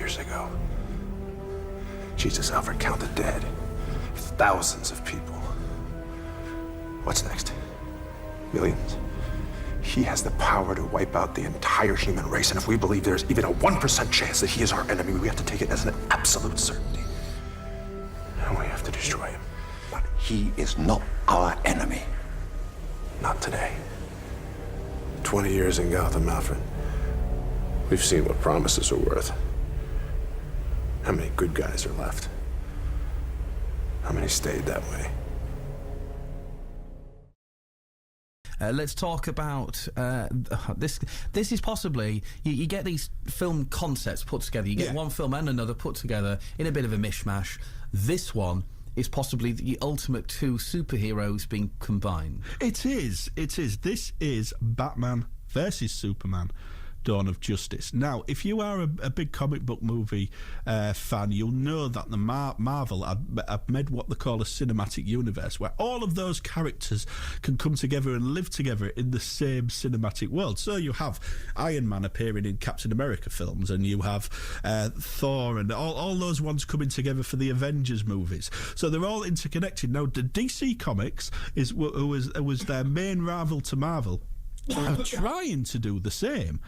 years ago. Jesus, Alfred, count the dead. Thousands of people. What's next? Millions? He has the power to wipe out the entire human race, and if we believe there's even a 1% chance that he is our enemy, we have to take it as an absolute certainty. And we have to destroy him. But he is not our enemy. Not today. 20 years in Gotham, Alfred. We've seen what promises are worth. How many good guys are left? How many stayed that way? Let's talk about this. This is possibly you get these film concepts put together. You get one film and another put together in a bit of a mishmash. This one is possibly the ultimate two superheroes being combined. It is. This is Batman versus Superman, Dawn of Justice. Now, if you are a big comic book movie fan, you'll know that the Marvel have made what they call a cinematic universe, where all of those characters can come together and live together in the same cinematic world. So you have Iron Man appearing in Captain America films, and you have Thor, and all those ones coming together for the Avengers movies. So they're all interconnected. Now, the DC Comics was their main rival to Marvel, are trying to do the same.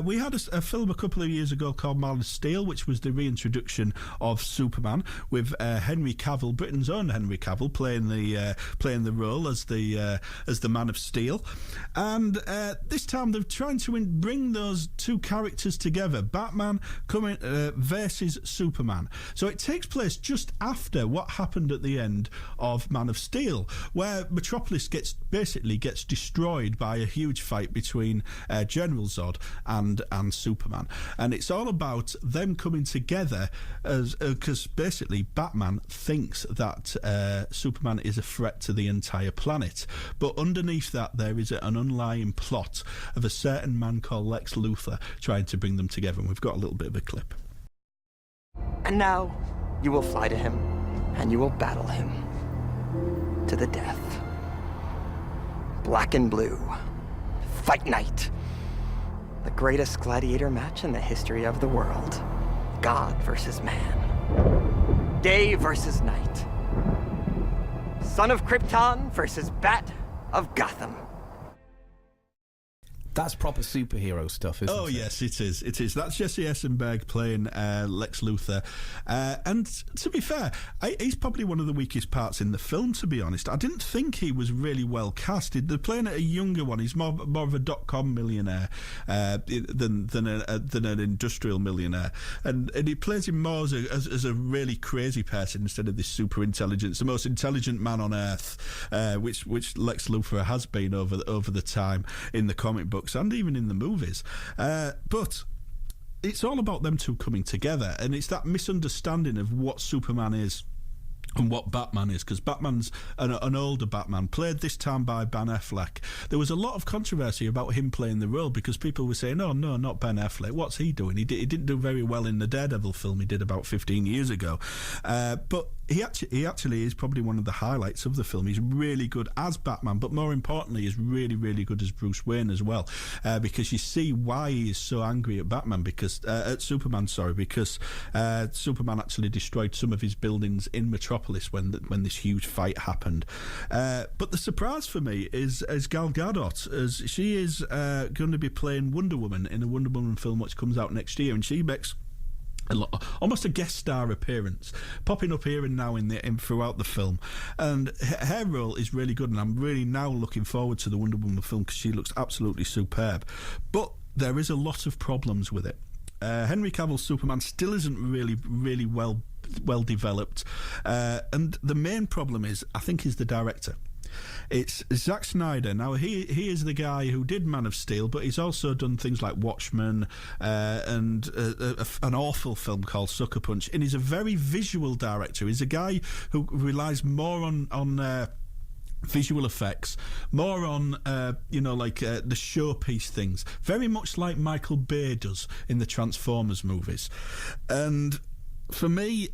We had a film a couple of years ago called Man of Steel, which was the reintroduction of Superman, with Henry Cavill, Britain's own Henry Cavill, playing the role as the Man of Steel. And this time they're trying to bring those two characters together, Batman coming versus Superman. So it takes place just after what happened at the end of Man of Steel, where Metropolis gets destroyed by a huge fight between General Zod and Superman, and it's all about them coming together because basically Batman thinks that Superman is a threat to the entire planet, but underneath that there is an underlying plot of a certain man called Lex Luthor trying to bring them together, and we've got a little bit of a clip. And now you will fly to him and you will battle him to the death. Black and blue. Fight night. The greatest gladiator match in the history of the world. God versus man. Day versus night. Son of Krypton versus Bat of Gotham. That's proper superhero stuff, isn't it? Oh, yes, it is. It is. That's Jesse Eisenberg playing Lex Luthor. And to be fair, he's probably one of the weakest parts in the film, to be honest. I didn't think he was really well cast. They're playing a younger one. He's more of a dot-com millionaire than an industrial millionaire. And he plays him more as a really crazy person instead of this super intelligence, the most intelligent man on Earth, which Lex Luthor has been over the time in the comic books and even in the movies. But it's all about them two coming together, and it's that misunderstanding of what Superman is and what Batman is, because Batman's an older Batman, played this time by Ben Affleck. There was a lot of controversy about him playing the role because people were saying, oh no, not Ben Affleck, what's he doing? He didn't do very well in the Daredevil film he did about 15 years ago. But he actually is probably one of the highlights of the film. He's really good as Batman, but more importantly, he's really, really good as Bruce Wayne as well, because you see why he is so angry at Batman, at Superman, because Superman actually destroyed some of his buildings in Metropolis when this huge fight happened. But the surprise for me is Gal Gadot, as she is going to be playing Wonder Woman in a Wonder Woman film which comes out next year, and she makes almost a guest star appearance, popping up here and now in throughout the film, and her role is really good, and I'm really now looking forward to the Wonder Woman film because she looks absolutely superb. But there is a lot of problems with it. Henry Cavill's Superman still isn't really well developed, and the main problem is the director. It's Zack Snyder. Now, he is the guy who did Man of Steel, but he's also done things like Watchmen and an awful film called Sucker Punch. And he's a very visual director. He's a guy who relies more on visual effects, more on the showpiece things, very much like Michael Bay does in the Transformers movies. And for me,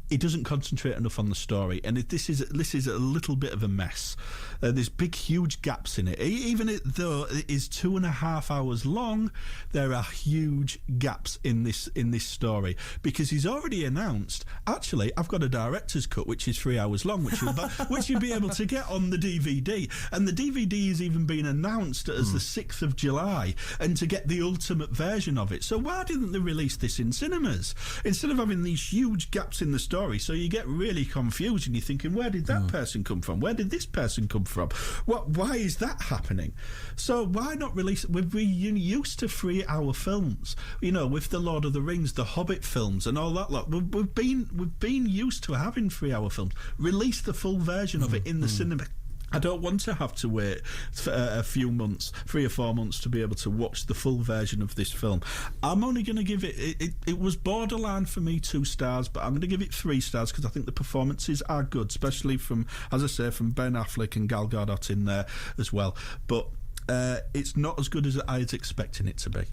he doesn't concentrate enough on the story, and this is a little bit of a mess. There's big, huge gaps in it. Even though it is 2.5 hours long, there are huge gaps in this story, because he's already announced, actually, I've got a director's cut which is 3 hours long, which you'll be able to get on the DVD, and the DVD has even been announced as the 6th of July, and to get the ultimate version of it. So why didn't they release this in cinemas instead of having these huge gaps in the story? So you get really confused, and you're thinking, where did that person come from? Where did this person come from? Why is that happening? So why not release it? We're used to 3-hour films, with the Lord of the Rings, the Hobbit films, and all that lot. We've been used to having 3-hour films. Release the full version of it in the cinema. I don't want to have to wait for a few months, 3 or 4 months, to be able to watch the full version of this film. I'm only going to give it was borderline for me 2 stars, but I'm going to give it 3 stars because I think the performances are good, especially from, as I say, from Ben Affleck and Gal Gadot in there as well. But it's not as good as I was expecting it to be.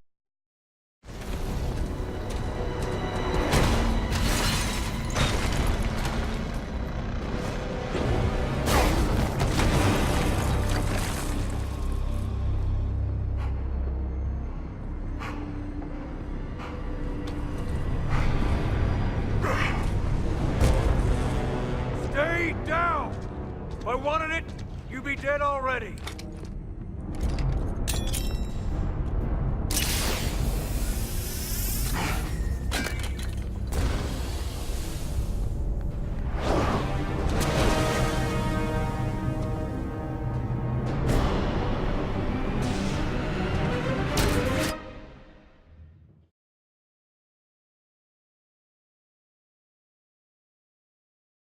Stay down! If I wanted it, you'd be dead already.